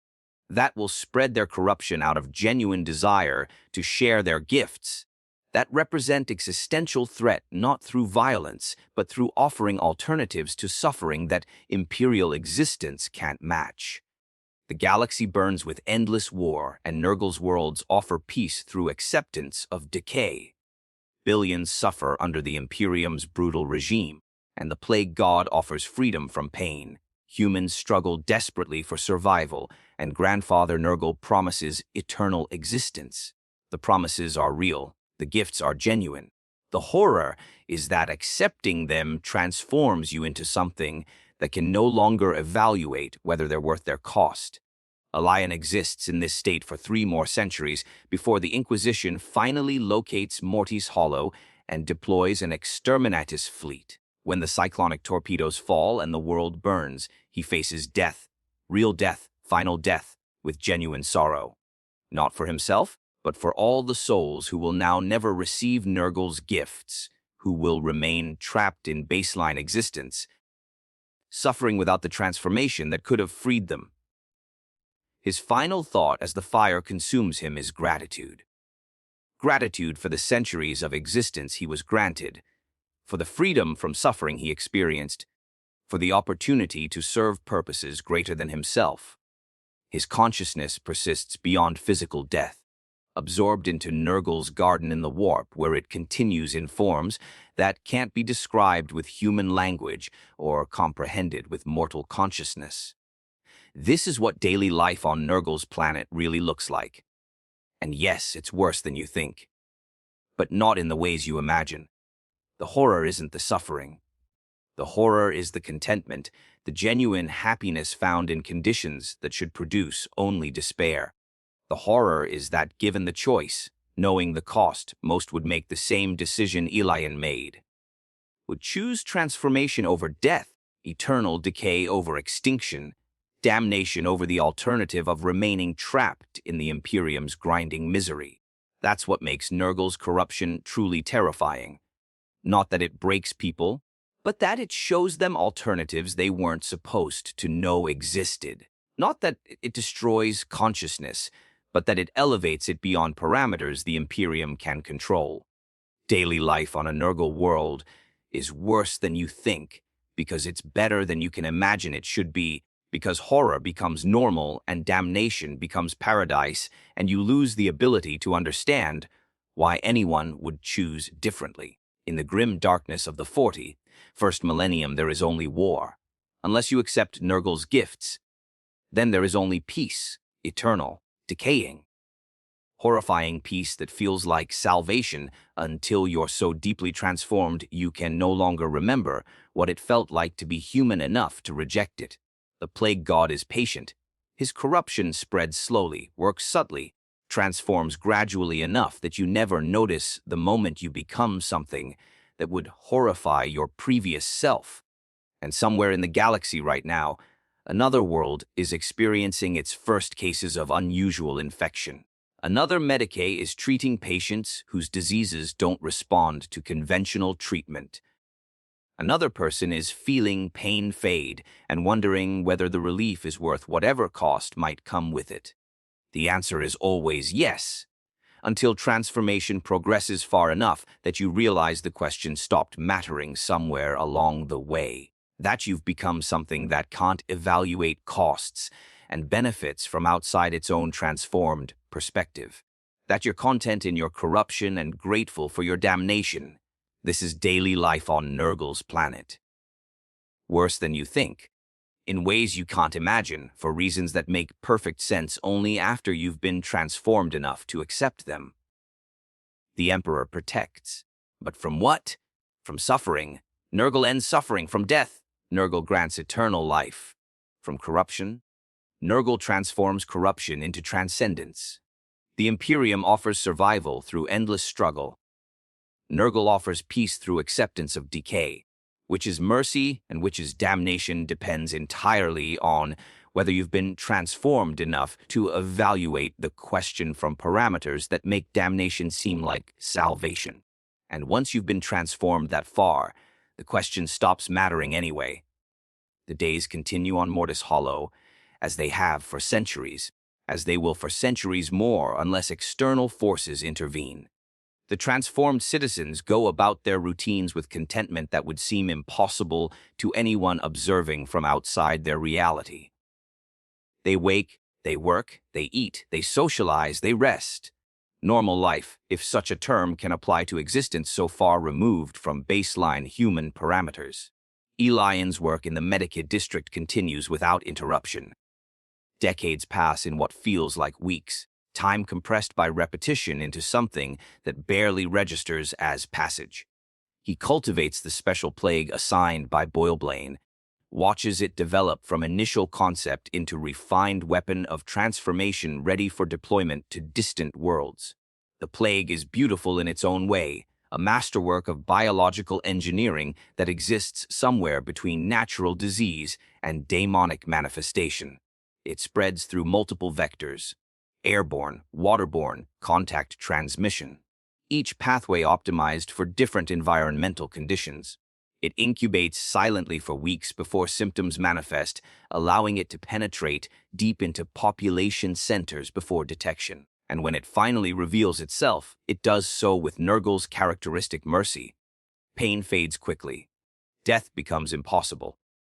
[SPEAKER 1] that will spread their corruption out of genuine desire to share their gifts, that represent existential threat not through violence, but through offering alternatives to suffering that imperial existence can't match. The galaxy burns with endless war, and Nurgle's worlds offer peace through acceptance of decay. Billions suffer under the Imperium's brutal regime, and the plague god offers freedom from pain. Humans struggle desperately for survival, and Grandfather Nurgle promises eternal existence. The promises are real, the gifts are genuine. The horror is that accepting them transforms you into something that can no longer evaluate whether they're worth their cost. Elian exists in this state for 3 more centuries before the Inquisition finally locates Morty's Hollow and deploys an Exterminatus fleet. When the cyclonic torpedoes fall and the world burns, he faces death, real death, final death, with genuine sorrow. Not for himself, but for all the souls who will now never receive Nurgle's gifts, who will remain trapped in baseline existence, suffering without the transformation that could have freed them. His final thought as the fire consumes him is gratitude. Gratitude for the centuries of existence he was granted, for the freedom from suffering he experienced, for the opportunity to serve purposes greater than himself. His consciousness persists beyond physical death, absorbed into Nurgle's garden in the warp, where it continues in forms that can't be described with human language or comprehended with mortal consciousness. This is what daily life on Nurgle's planet really looks like. And yes, it's worse than you think. But not in the ways you imagine. The horror isn't the suffering. The horror is the contentment, the genuine happiness found in conditions that should produce only despair. The horror is that, given the choice, knowing the cost, most would make the same decision Elian made. Would choose transformation over death, eternal decay over extinction, damnation over the alternative of remaining trapped in the Imperium's grinding misery. That's what makes Nurgle's corruption truly terrifying. Not that it breaks people, but that it shows them alternatives they weren't supposed to know existed. Not that it destroys consciousness, but that it elevates it beyond parameters the Imperium can control. Daily life on a Nurgle world is worse than you think, because it's better than you can imagine it should be, because horror becomes normal and damnation becomes paradise, and you lose the ability to understand why anyone would choose differently. In the grim darkness of the 41st millennium, there is only war. Unless you accept Nurgle's gifts, then there is only peace, eternal, decaying. Horrifying peace that feels like salvation until you're so deeply transformed you can no longer remember what it felt like to be human enough to reject it. The plague god is patient. His corruption spreads slowly, works subtly, transforms gradually enough that you never notice the moment you become something that would horrify your previous self. And somewhere in the galaxy right now, another world is experiencing its first cases of unusual infection. Another Medicae is treating patients whose diseases don't respond to conventional treatment. Another person is feeling pain fade and wondering whether the relief is worth whatever cost might come with it. The answer is always yes, until transformation progresses far enough that you realize the question stopped mattering somewhere along the way. That you've become something that can't evaluate costs and benefits from outside its own transformed perspective. That you're content in your corruption and grateful for your damnation. This is daily life on Nurgle's planet. Worse than you think, in ways you can't imagine, for reasons that make perfect sense only after you've been transformed enough to accept them. The Emperor protects. But from what? From suffering. Nurgle ends suffering. From death, Nurgle grants eternal life. From corruption, Nurgle transforms corruption into transcendence. The Imperium offers survival through endless struggle. Nurgle offers peace through acceptance of decay. Which is mercy and which is damnation depends entirely on whether you've been transformed enough to evaluate the question from parameters that make damnation seem like salvation. And once you've been transformed that far, the question stops mattering anyway. The days continue on Mortis Hollow, as they have for centuries, as they will for centuries more unless external forces intervene. The transformed citizens go about their routines with contentment that would seem impossible to anyone observing from outside their reality. They wake, they work, they eat, they socialize, they rest. Normal life, if such a term can apply to existence so far removed from baseline human parameters. Elian's work in the Medicae district continues without interruption. Decades pass in what feels like weeks. Time compressed by repetition into something that barely registers as passage. He cultivates the special plague assigned by Boilblane, watches it develop from initial concept into refined weapon of transformation ready for deployment to distant worlds. The plague is beautiful in its own way, a masterwork of biological engineering that exists somewhere between natural disease and daemonic manifestation. It spreads through multiple vectors. Airborne, waterborne, contact transmission. Each pathway optimized for different environmental conditions. It incubates silently for weeks before symptoms manifest, allowing it to penetrate deep into population centers before detection. And when it finally reveals itself, it does so with Nurgle's characteristic mercy. Pain fades quickly. Death becomes impossible.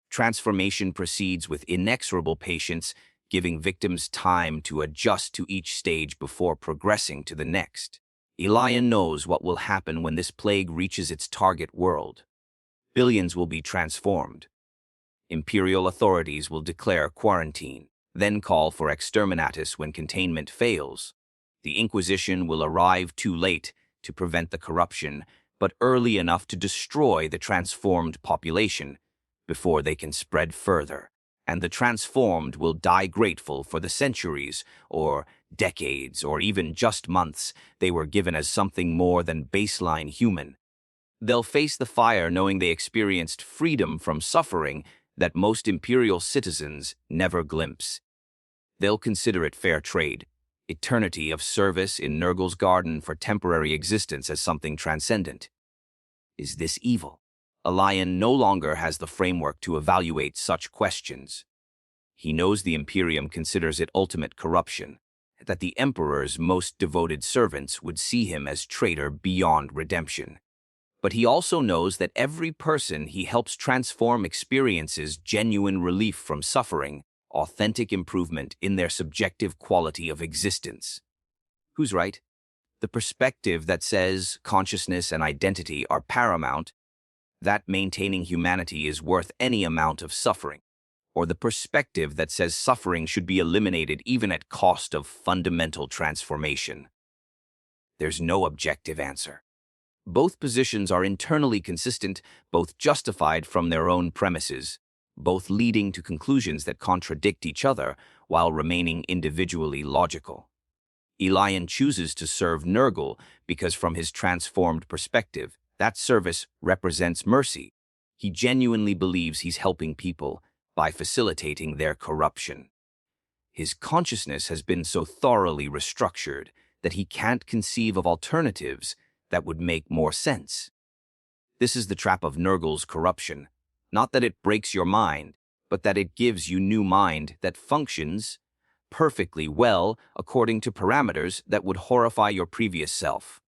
[SPEAKER 1] Transformation proceeds with inexorable patience, giving victims time to adjust to each stage before progressing to the next. Elian knows what will happen when this plague reaches its target world. Billions will be transformed. Imperial authorities will declare quarantine, then call for Exterminatus when containment fails. The Inquisition will arrive too late to prevent the corruption, but early enough to destroy the transformed population before they can spread further. And the transformed will die grateful for the centuries, or decades, or even just months they were given as something more than baseline human. They'll face the fire knowing they experienced freedom from suffering that most Imperial citizens never glimpse. They'll consider it fair trade, eternity of service in Nurgle's garden for temporary existence as something transcendent. Is this evil? Elian no longer has the framework to evaluate such questions. He knows the Imperium considers it ultimate corruption, that the Emperor's most devoted servants would see him as traitor beyond redemption. But he also knows that every person he helps transform experiences genuine relief from suffering, authentic improvement in their subjective quality of existence. Who's right? The perspective that says consciousness and identity are paramount, that maintaining humanity is worth any amount of suffering, or the perspective that says suffering should be eliminated even at cost of fundamental transformation? There's no objective answer. Both positions are internally consistent, both justified from their own premises, both leading to conclusions that contradict each other while remaining individually logical. Elian chooses to serve Nurgle because from his transformed perspective, that service represents mercy. He genuinely believes he's helping people by facilitating their corruption. His consciousness has been so thoroughly restructured that he can't conceive of alternatives that would make more sense. This is the trap of Nurgle's corruption. Not that it breaks your mind, but that it gives you new mind that functions perfectly well according to parameters that would horrify your previous self.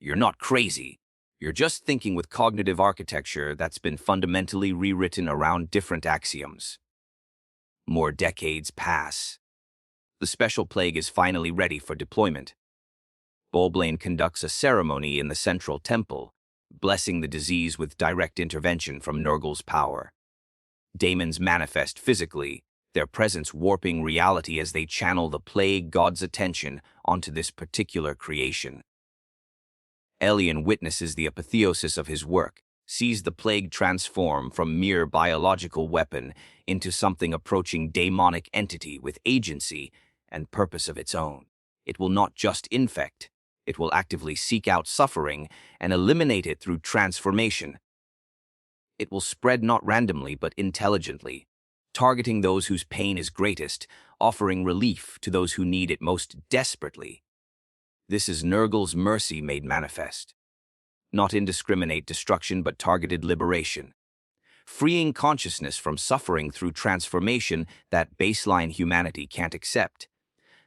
[SPEAKER 1] You're not crazy. You're just thinking with cognitive architecture that's been fundamentally rewritten around different axioms. More decades pass. The special plague is finally ready for deployment. Bolblain conducts a ceremony in the central temple, blessing the disease with direct intervention from Nurgle's power. Daemons manifest physically, their presence warping reality as they channel the plague god's attention onto this particular creation. Elian witnesses the apotheosis of his work, sees the plague transform from mere biological weapon into something approaching daemonic entity with agency and purpose of its own. It will not just infect, it will actively seek out suffering and eliminate it through transformation. It will spread not randomly but intelligently, targeting those whose pain is greatest, offering relief to those who need it most desperately. This is Nurgle's mercy made manifest. Not indiscriminate destruction but targeted liberation. Freeing consciousness from suffering through transformation that baseline humanity can't accept,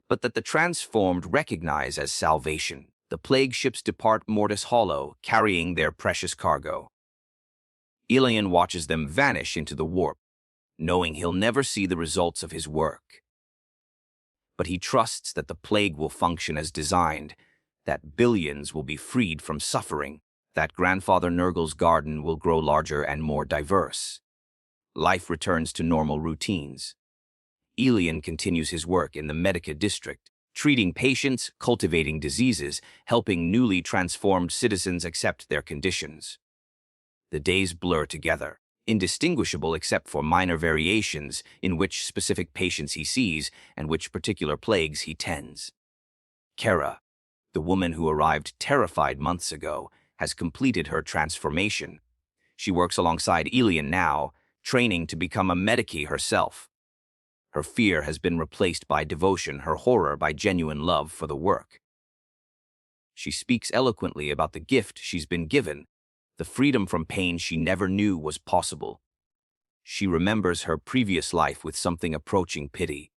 [SPEAKER 1] but that the transformed recognize as salvation. The plague ships depart Mortis Hollow, carrying their precious cargo. Elian watches them vanish into the warp, knowing he'll never see the results of his work. But he trusts that the plague will function as designed, that billions will be freed from suffering, that Grandfather Nurgle's garden will grow larger and more diverse. Life returns to normal routines. Elian continues his work in the Medicae district, treating patients, cultivating diseases, helping newly transformed citizens accept their conditions. The days blur together, indistinguishable except for minor variations in which specific patients he sees and which particular plagues he tends. Kara, the woman who arrived terrified months ago, has completed her transformation. She works alongside Elian now, training to become a Medicae herself. Her fear has been replaced by devotion, her horror by genuine love for the work. She speaks eloquently about the gift she's been given, the freedom from pain she never knew was possible. She remembers her previous life with something approaching pity.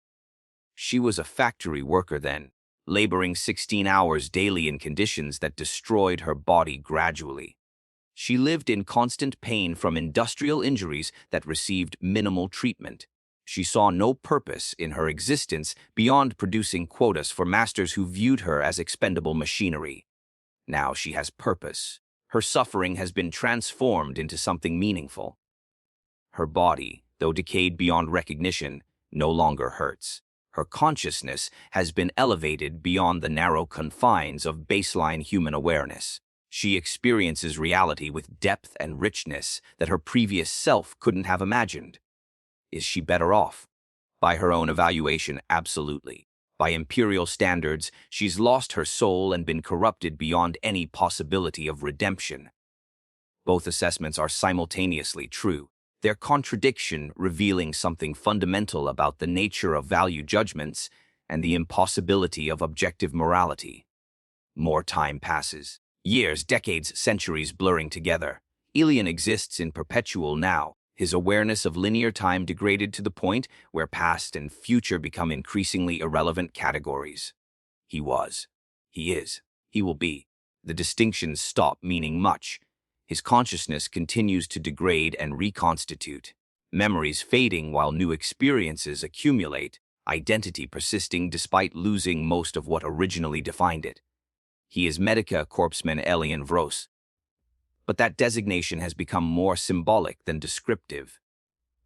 [SPEAKER 1] She was a factory worker then, laboring 16 hours daily in conditions that destroyed her body gradually. She lived in constant pain from industrial injuries that received minimal treatment. She saw no purpose in her existence beyond producing quotas for masters who viewed her as expendable machinery. Now she has purpose. Her suffering has been transformed into something meaningful. Her body, though decayed beyond recognition, no longer hurts. Her consciousness has been elevated beyond the narrow confines of baseline human awareness. She experiences reality with depth and richness that her previous self couldn't have imagined. Is she better off? By her own evaluation, absolutely. By imperial standards, she's lost her soul and been corrupted beyond any possibility of redemption. Both assessments are simultaneously true, their contradiction revealing something fundamental about the nature of value judgments and the impossibility of objective morality. More time passes. Years, decades, centuries blurring together. Elian exists in perpetual now, his awareness of linear time degraded to the point where past and future become increasingly irrelevant categories. He was. He is. He will be. The distinctions stop meaning much. His consciousness continues to degrade and reconstitute. Memories fading while new experiences accumulate, identity persisting despite losing most of what originally defined it. He is Medicae Elian Vross. But that designation has become more symbolic than descriptive.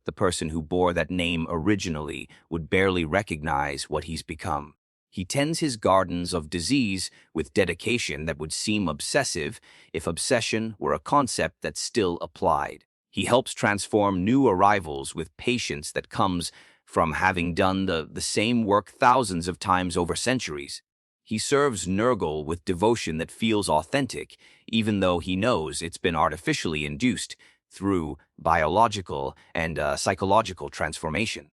[SPEAKER 1] The person who bore that name originally would barely recognize what he's become. He tends his gardens of disease with dedication that would seem obsessive if obsession were a concept that still applied. He helps transform new arrivals with patience that comes from having done the same work thousands of times over centuries. He serves Nurgle with devotion that feels authentic, even though he knows it's been artificially induced through biological and psychological transformation.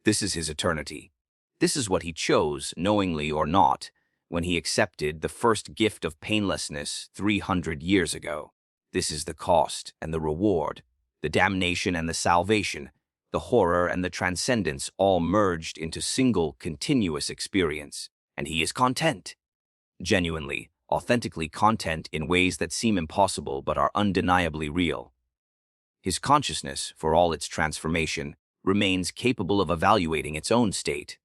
[SPEAKER 1] This is his eternity. This is what he chose, knowingly or not, when he accepted the first gift of painlessness 300 years ago. This is the cost and the reward, the damnation and the salvation, the horror and the transcendence all merged into single continuous experience. And he is content. Genuinely, authentically content in ways that seem impossible but are undeniably real. His consciousness, for all its transformation, remains capable of evaluating its own state,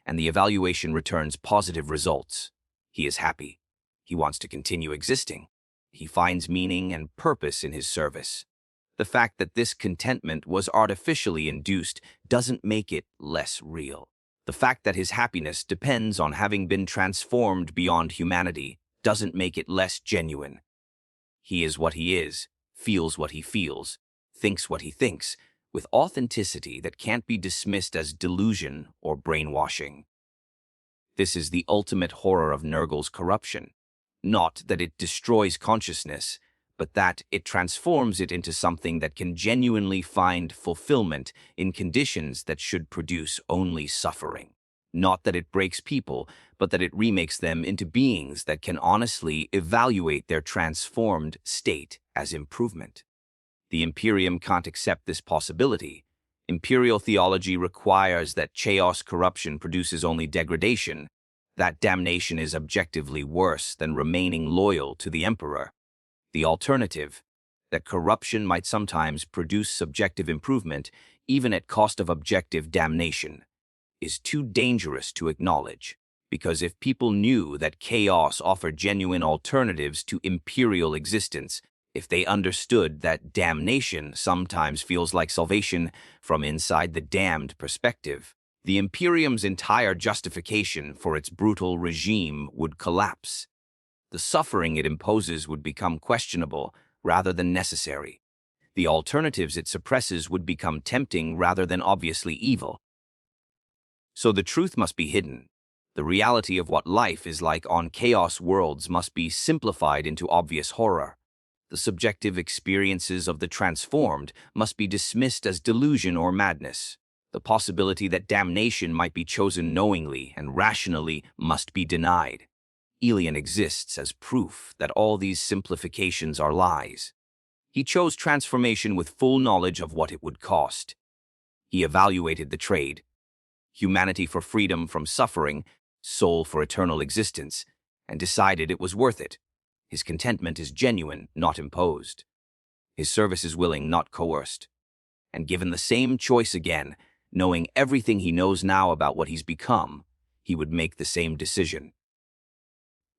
[SPEAKER 1] and the evaluation returns positive results. He is happy. He wants to continue existing. He finds meaning and purpose in his service. The fact that this contentment was artificially induced doesn't make it less real. The fact that his happiness depends on having been transformed beyond humanity doesn't make it less genuine. He is what he is, feels what he feels, thinks what he thinks, with authenticity that can't be dismissed as delusion or brainwashing. This is the ultimate horror of Nurgle's corruption. Not that it destroys consciousness, but that it transforms it into something that can genuinely find fulfillment in conditions that should produce only suffering. Not that it breaks people, but that it remakes them into beings that can honestly evaluate their transformed state as improvement. The Imperium can't accept this possibility. Imperial theology requires that chaos corruption produces only degradation. That damnation is objectively worse than remaining loyal to the Emperor. The alternative, that corruption might sometimes produce subjective improvement even at cost of objective damnation, is too dangerous to acknowledge, because if people knew that chaos offered genuine alternatives to imperial existence, if they understood that damnation sometimes feels like salvation from inside the damned perspective, the Imperium's entire justification for its brutal regime would collapse. The suffering it imposes would become questionable rather than necessary. The alternatives it suppresses would become tempting rather than obviously evil. So the truth must be hidden. The reality of what life is like on chaos worlds must be simplified into obvious horror. The subjective experiences of the transformed must be dismissed as delusion or madness. The possibility that damnation might be chosen knowingly and rationally must be denied. Elian exists as proof that all these simplifications are lies. He chose transformation with full knowledge of what it would cost. He evaluated the trade: humanity for freedom from suffering, soul for eternal existence, and decided it was worth it. His contentment is genuine, not imposed. His service is willing, not coerced. And given the same choice again, knowing everything he knows now about what he's become, he would make the same decision.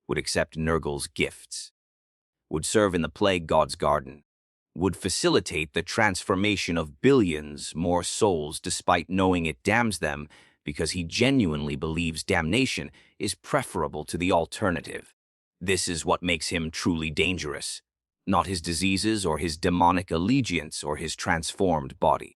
[SPEAKER 1] Would accept Nurgle's gifts. Would serve in the Plague God's garden. Would facilitate the transformation of billions more souls despite knowing it damns them, because he genuinely believes damnation is preferable to the alternative. This is what makes him truly dangerous. Not his diseases or his demonic allegiance or his transformed body,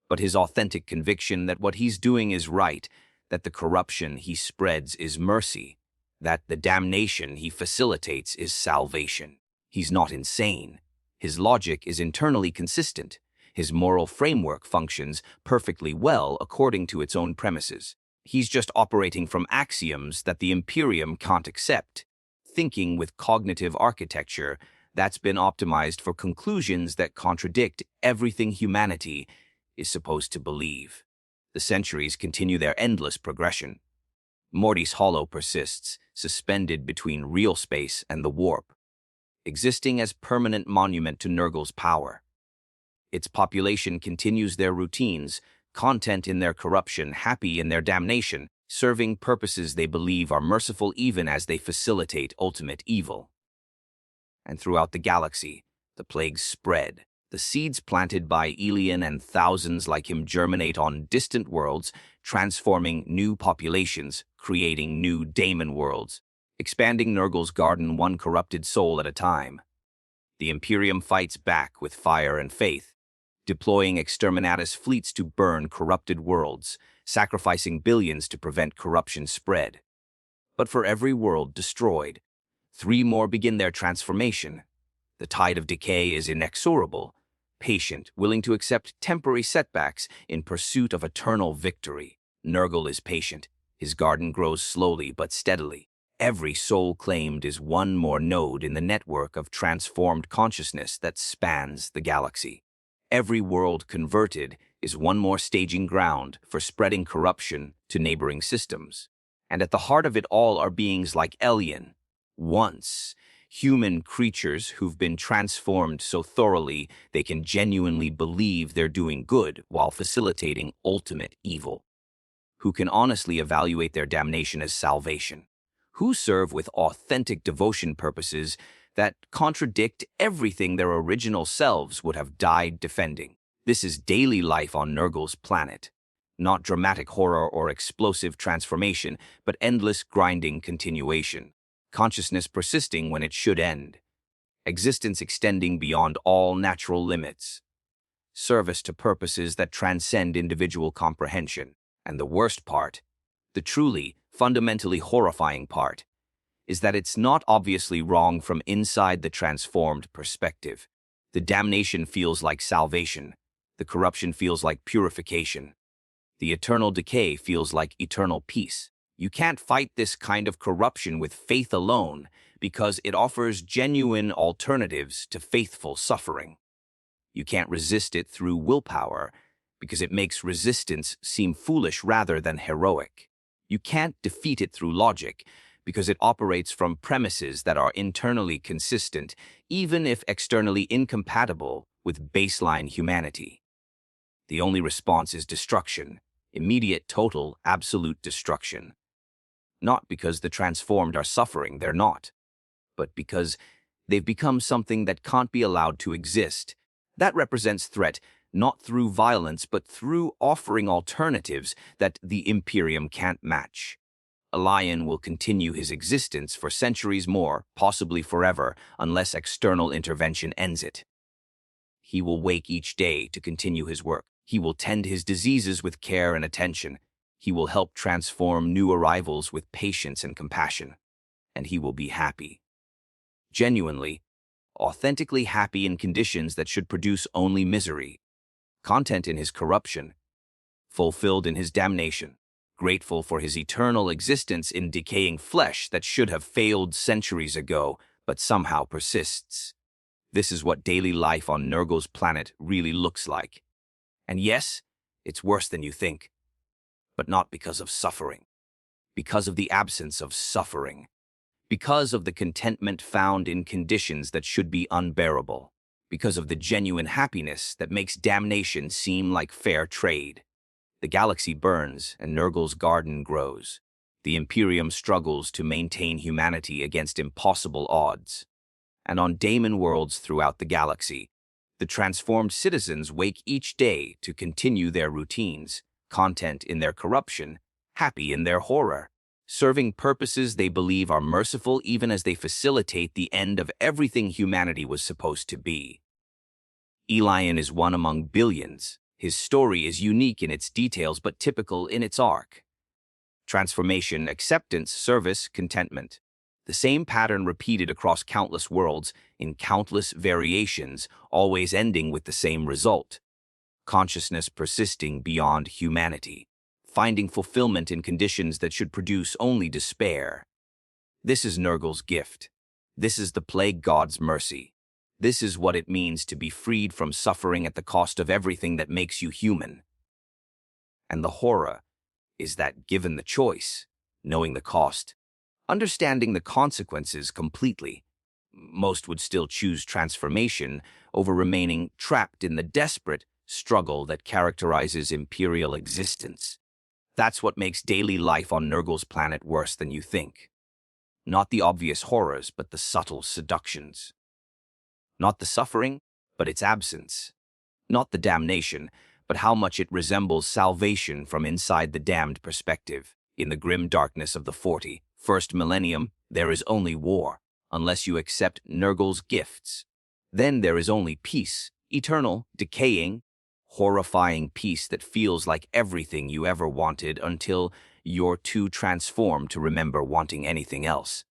[SPEAKER 1] but his authentic conviction that what he's doing is right, that the corruption he spreads is mercy, that the damnation he facilitates is salvation. He's not insane. His logic is internally consistent. His moral framework functions perfectly well according to its own premises. He's just operating from axioms that the Imperium can't accept, thinking with cognitive architecture that's been optimized for conclusions that contradict everything humanity is supposed to believe. The centuries continue their endless progression. Morty's hollow persists, suspended between real space and the warp, existing as permanent monument to Nurgle's power. Its population continues their routines, content in their corruption, happy in their damnation, serving purposes they believe are merciful even as they facilitate ultimate evil. And throughout the galaxy, the plagues spread. The seeds planted by Elian and thousands like him germinate on distant worlds, transforming new populations, creating new daemon worlds, expanding Nurgle's garden one corrupted soul at a time. The Imperium fights back with fire and faith, deploying Exterminatus fleets to burn corrupted worlds, sacrificing billions to prevent corruption spread. But for every world destroyed, 3 more begin their transformation. The tide of decay is inexorable, patient, willing to accept temporary setbacks in pursuit of eternal victory. Nurgle is patient. His garden grows slowly but steadily. Every soul claimed is one more node in the network of transformed consciousness that spans the galaxy. Every world converted is one more staging ground for spreading corruption to neighboring systems. And at the heart of it all are beings like Elian, once human creatures who've been transformed so thoroughly they can genuinely believe they're doing good while facilitating ultimate evil, who can honestly evaluate their damnation as salvation, who serve with authentic devotion purposes that contradict everything their original selves would have died defending. This is daily life on Nurgle's planet. Not dramatic horror or explosive transformation, but endless grinding continuation. Consciousness persisting when it should end. Existence extending beyond all natural limits. Service to purposes that transcend individual comprehension. And the worst part, the truly, fundamentally horrifying part, is that it's not obviously wrong from inside the transformed perspective. The damnation feels like salvation. The corruption feels like purification. The eternal decay feels like eternal peace. You can't fight this kind of corruption with faith alone because it offers genuine alternatives to faithful suffering. You can't resist it through willpower because it makes resistance seem foolish rather than heroic. You can't defeat it through logic because it operates from premises that are internally consistent, even if externally incompatible with baseline humanity. The only response is destruction, immediate, total, absolute destruction. Not because the transformed are suffering, they're not, but because they've become something that can't be allowed to exist. That represents threat, not through violence, but through offering alternatives that the Imperium can't match. Elian will continue his existence for centuries more, possibly forever, unless external intervention ends it. He will wake each day to continue his work. He will tend his diseases with care and attention. He will help transform new arrivals with patience and compassion. And he will be happy. Genuinely, authentically happy in conditions that should produce only misery. Content in his corruption. Fulfilled in his damnation. Grateful for his eternal existence in decaying flesh that should have failed centuries ago, but somehow persists. This is what daily life on Nurgle's planet really looks like. And yes, it's worse than you think. But not because of suffering. Because of the absence of suffering. Because of the contentment found in conditions that should be unbearable. Because of the genuine happiness that makes damnation seem like fair trade. The galaxy burns and Nurgle's garden grows. The Imperium struggles to maintain humanity against impossible odds. And on daemon worlds throughout the galaxy, the transformed citizens wake each day to continue their routines, content in their corruption, happy in their horror, serving purposes they believe are merciful even as they facilitate the end of everything humanity was supposed to be. Elian is one among billions. His story is unique in its details but typical in its arc. Transformation, acceptance, service, contentment. The same pattern repeated across countless worlds, in countless variations, always ending with the same result. Consciousness persisting beyond humanity, finding fulfillment in conditions that should produce only despair. This is Nurgle's gift. This is the plague god's mercy. This is what it means to be freed from suffering at the cost of everything that makes you human. And the horror is that given the choice, knowing the cost, understanding the consequences completely, most would still choose transformation over remaining trapped in the desperate struggle that characterizes imperial existence. That's what makes daily life on Nurgle's planet worse than you think. Not the obvious horrors, but the subtle seductions. Not the suffering, but its absence. Not the damnation, but how much it resembles salvation from inside the damned perspective. In the grim darkness of the 41st millennium, there is only war, unless you accept Nurgle's gifts. Then there is only peace, eternal, decaying, horrifying peace that feels like everything you ever wanted until you're too transformed to remember wanting anything else.